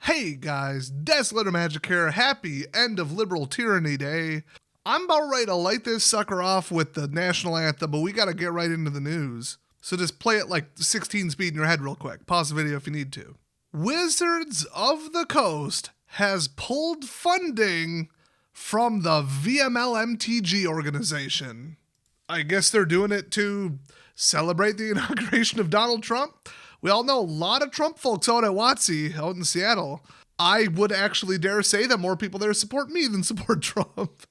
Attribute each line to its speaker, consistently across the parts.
Speaker 1: Hey guys, Desolator Magic here. Happy end of Liberal Tyranny Day. I'm about ready to light this sucker off with the national anthem, but we gotta get right into the news. So just play it like 16 speed in your head real quick. Pause the video if you need to. Wizards of the Coast has pulled funding from the VML MTG organization. I guess they're doing it to celebrate the inauguration of Donald Trump. We all know a lot of Trump folks out at WOTC, out in Seattle. I would actually dare say that more people there support me than support Trump.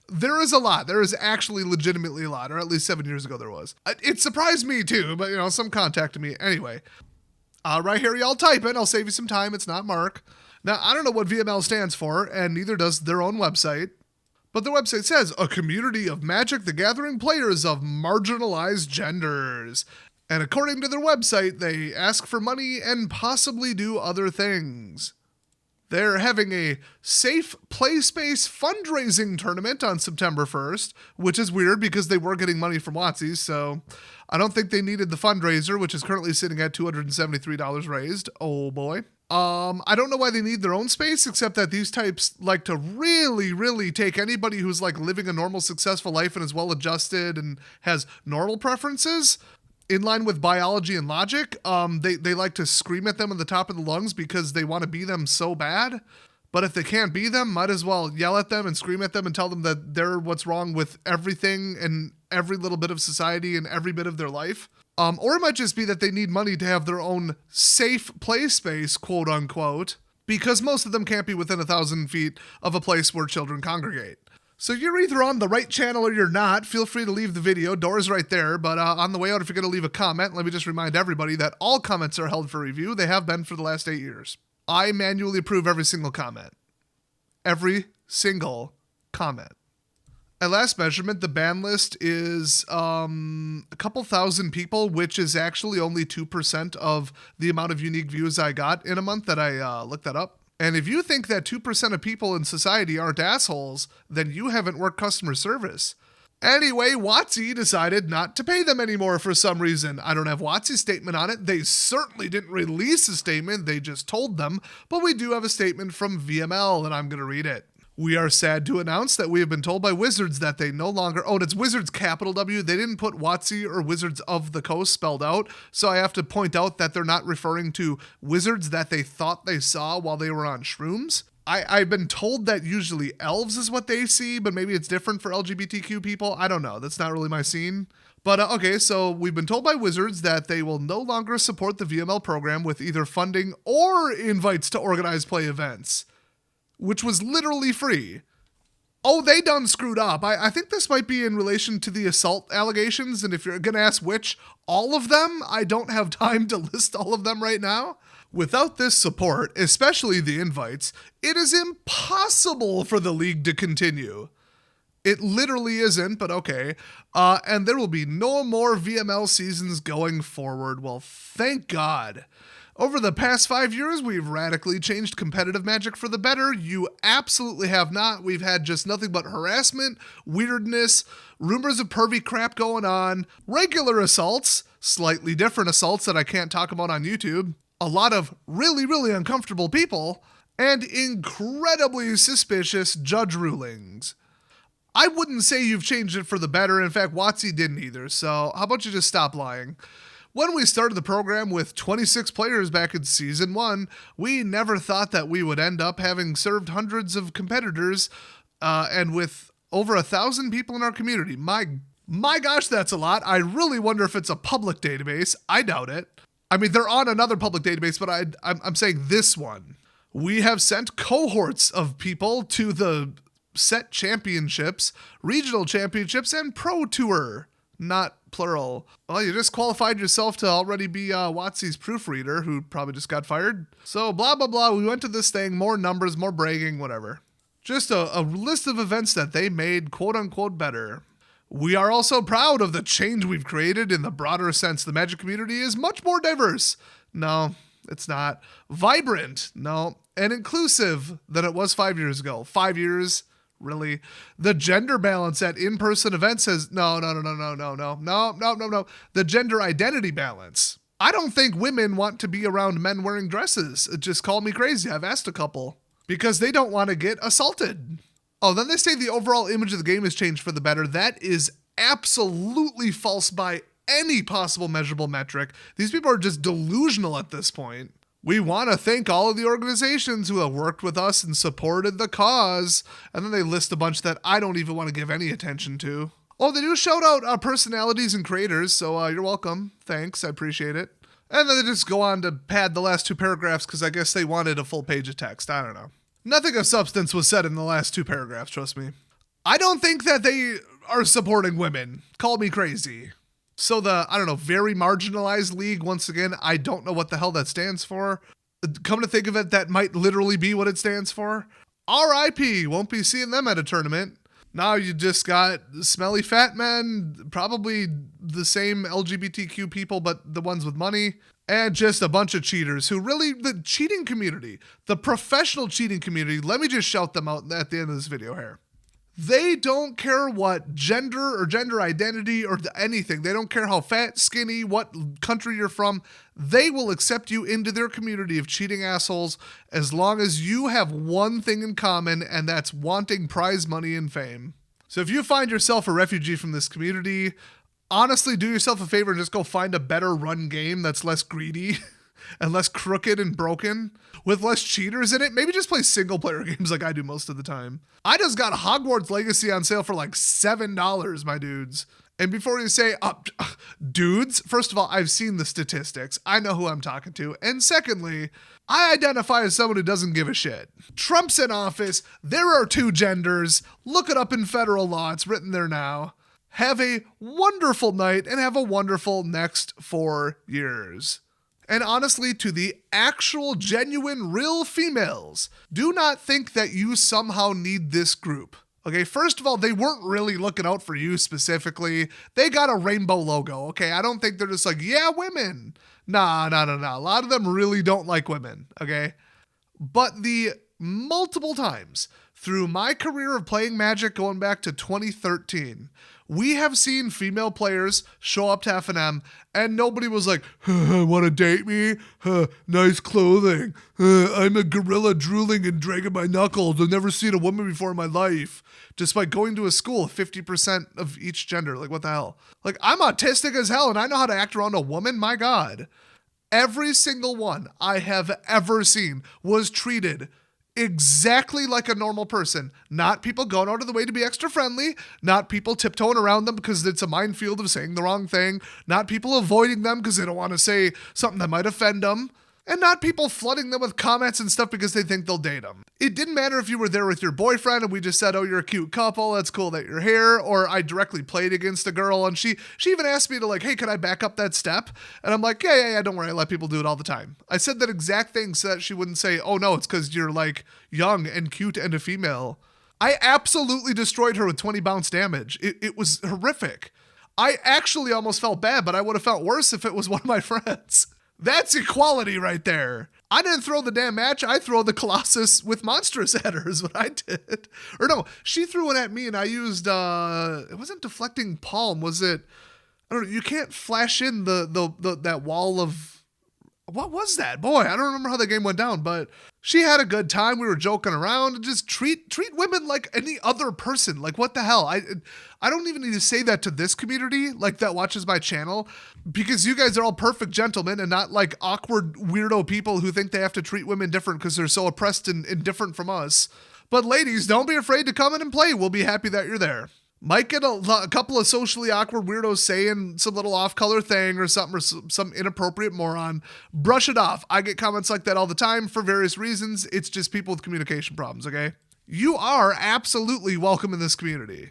Speaker 1: There is a lot. There is actually legitimately a lot, or at least 7 years ago there was. It surprised me too, but some contacted me. Anyway, right here y'all type it. I'll save you some time. It's not Mark. Now, I don't know what VML stands for, and neither does their own website. But their website says, a community of Magic the Gathering players of marginalized genders. And according to their website, they ask for money and possibly do other things. They're having a safe play space fundraising tournament on September 1st, which is weird because they were getting money from WOTC, so I don't think they needed the fundraiser, which is currently sitting at $273 raised. Oh boy. I don't know why they need their own space, except that these types like to really take anybody who's like living a normal, successful life and is well adjusted and has normal preferences in line with biology and logic. They like to scream at them at the top of the lungs because they want to be them so bad. But if they can't be them, might as well yell at them and scream at them and tell them that they're what's wrong with everything and every little bit of society and every bit of their life. Or it might just be that they need money to have their own safe play space, quote unquote, because most of them can't be within 1,000 feet of a place where children congregate. So you're either on the right channel or you're not. Feel free to leave the video. Door's right there. But on the way out, if you're going to leave a comment, let me just remind everybody that all comments are held for review. They have been for the last 8 years. I manually approve every single comment. Every single comment. At last measurement, the ban list is a couple thousand people, which is actually only 2% of the amount of unique views I got in a month that I looked that up. And if you think that 2% of people in society aren't assholes, then you haven't worked customer service. Anyway, WOTC decided not to pay them anymore for some reason. I don't have WOTC's statement on it. They certainly didn't release a statement. They just told them. But we do have a statement from VML, and I'm going to read it. We are sad to announce that we have been told by Wizards that they no longer... Oh, and it's Wizards capital W. They didn't put WOTC or Wizards of the Coast spelled out, so I have to point out that they're not referring to wizards that they thought they saw while they were on shrooms. I've been told that usually elves is what they see, but maybe it's different for LGBTQ people. I don't know. That's not really my scene. But okay, so we've been told by Wizards that they will no longer support the VML program with either funding or invites to organized play events, which was literally free. Oh, they done screwed up. I think this might be in relation to the assault allegations, and if you're going to ask which, all of them, I don't have time to list all of them right now. Without this support, especially the invites, it is impossible for the league to continue. It literally isn't, but okay. And there will be no more VML seasons going forward. Well, thank God. Over the past 5 years, we've radically changed competitive Magic for the better. You absolutely have not. We've had just nothing but harassment, weirdness, rumors of pervy crap going on, regular assaults, slightly different assaults that I can't talk about on YouTube, a lot of really uncomfortable people, and incredibly suspicious judge rulings. I wouldn't say you've changed it for the better. In fact, WOTC didn't either, so how about you just stop lying? When we started the program with 26 players back in Season 1, we never thought that we would end up having served hundreds of competitors and with over 1,000 people in our community. My gosh, that's a lot. I really wonder if it's a public database. I doubt it. I mean, they're on another public database, but I'm saying this one. We have sent cohorts of people to the set championships, regional championships, and pro tour. Not plural. Well, you just qualified yourself to already be WOTC's proofreader, who probably just got fired. So blah, blah, blah. We went to this thing, more numbers, more bragging, whatever. Just a list of events that they made quote unquote better. We are also proud of the change we've created in the broader sense. The Magic community is much more diverse. No, it's not. Vibrant. No. And inclusive than it was 5 years ago. 5 years. Really? The gender balance at in-person events has... No. The gender identity balance. I don't think women want to be around men wearing dresses. Just call me crazy. I've asked a couple. Because they don't want to get assaulted. Oh, then they say the overall image of the game has changed for the better. That is absolutely false by any possible measurable metric. These people are just delusional at this point. We want to thank all of the organizations who have worked with us and supported the cause. And then they list a bunch that I don't even want to give any attention to. Oh, they do shout out personalities and creators, so you're welcome. Thanks, I appreciate it. And then they just go on to pad the last 2 paragraphs because I guess they wanted a full page of text. I don't know. Nothing of substance was said in the last 2 paragraphs, trust me. I don't think that they are supporting women. Call me crazy. So the, very marginalized league, once again, I don't know what the hell that stands for. Come to think of it, that might literally be what it stands for. RIP, won't be seeing them at a tournament. Now you just got smelly fat men, probably the same LGBTQ people, but the ones with money, and just a bunch of cheaters who really, the cheating community, the professional cheating community, let me just shout them out at the end of this video here. They don't care what gender or gender identity or anything. They don't care how fat, skinny, what country you're from. They will accept you into their community of cheating assholes as long as you have one thing in common, and that's wanting prize money and fame. So if you find yourself a refugee from this community, honestly, do yourself a favor and just go find a better run game that's less greedy and less crooked and broken with less cheaters in it. Maybe just play single player games like I do most of the time. I just got Hogwarts Legacy on sale for like $7, my dudes. And before you say, dudes, first of all, I've seen the statistics. I know who I'm talking to. And secondly, I identify as someone who doesn't give a shit. Trump's in office. There are 2 genders. Look it up in federal law. It's written there now. Have a wonderful night and have a wonderful next 4 years. And honestly, to the actual, genuine, real females, do not think that you somehow need this group. Okay, first of all, they weren't really looking out for you specifically. They got a rainbow logo, okay? I don't think they're just like, yeah, women. Nah. A lot of them really don't like women, okay? But the multiple times through my career of playing Magic going back to 2013, we have seen female players show up to FNM and nobody was like, want to date me? Nice clothing. I'm a gorilla drooling and dragging my knuckles. I've never seen a woman before in my life. Despite going to a school of 50% of each gender. Like, what the hell? Like, I'm autistic as hell and I know how to act around a woman. My God. Every single one I have ever seen was treated exactly like a normal person. Not people going out of the way to be extra friendly, not people tiptoeing around them because it's a minefield of saying the wrong thing, not people avoiding them because they don't want to say something that might offend them, and not people flooding them with comments and stuff because they think they'll date them. It didn't matter if you were there with your boyfriend and we just said, oh, you're a cute couple, that's cool that you're here, or I directly played against a girl and she even asked me to like, hey, can I back up that step? And I'm like, yeah, don't worry, I let people do it all the time. I said that exact thing so that she wouldn't say, oh no, it's because you're like young and cute and a female. I absolutely destroyed her with 20 bounce damage. It was horrific. I actually almost felt bad, but I would have felt worse if it was one of my friends. That's equality right there. I didn't throw the damn match. I throw the Colossus with monstrous at her is what I did. Or no, she threw it at me and I used, it wasn't deflecting palm. Was it, I don't know. You can't flash in that wall of, what was that? Boy, I don't remember how the game went down, but she had a good time. We were joking around. Just treat women like any other person. Like, what the hell? I don't even need to say that to this community, like that watches my channel, because you guys are all perfect gentlemen and not like awkward weirdo people who think they have to treat women different because they're so oppressed and different from us. But ladies, don't be afraid to come in and play. We'll be happy that you're there. Might get a couple of socially awkward weirdos saying some little off-color thing or something, or some inappropriate moron. Brush it off. I get comments like that all the time for various reasons. It's just people with communication problems, okay? You are absolutely welcome in this community.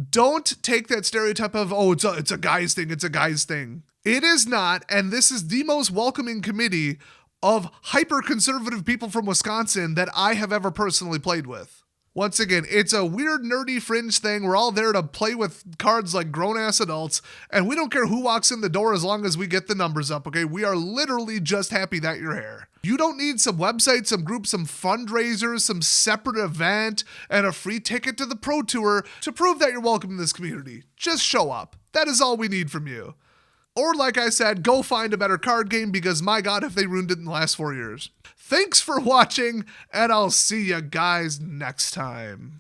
Speaker 1: Don't take that stereotype of, oh, it's a guy's thing, it's a guy's thing. It is not, and this is the most welcoming committee of hyper-conservative people from Wisconsin that I have ever personally played with. Once again, it's a weird, nerdy fringe thing. We're all there to play with cards like grown-ass adults, and we don't care who walks in the door as long as we get the numbers up, okay? We are literally just happy that you're here. You don't need some website, some group, some fundraisers, some separate event, and a free ticket to the Pro Tour to prove that you're welcome in this community. Just show up. That is all we need from you. Or like I said, go find a better card game because my god, if they ruined it in the last 4 years. Thanks for watching, and I'll see you guys next time.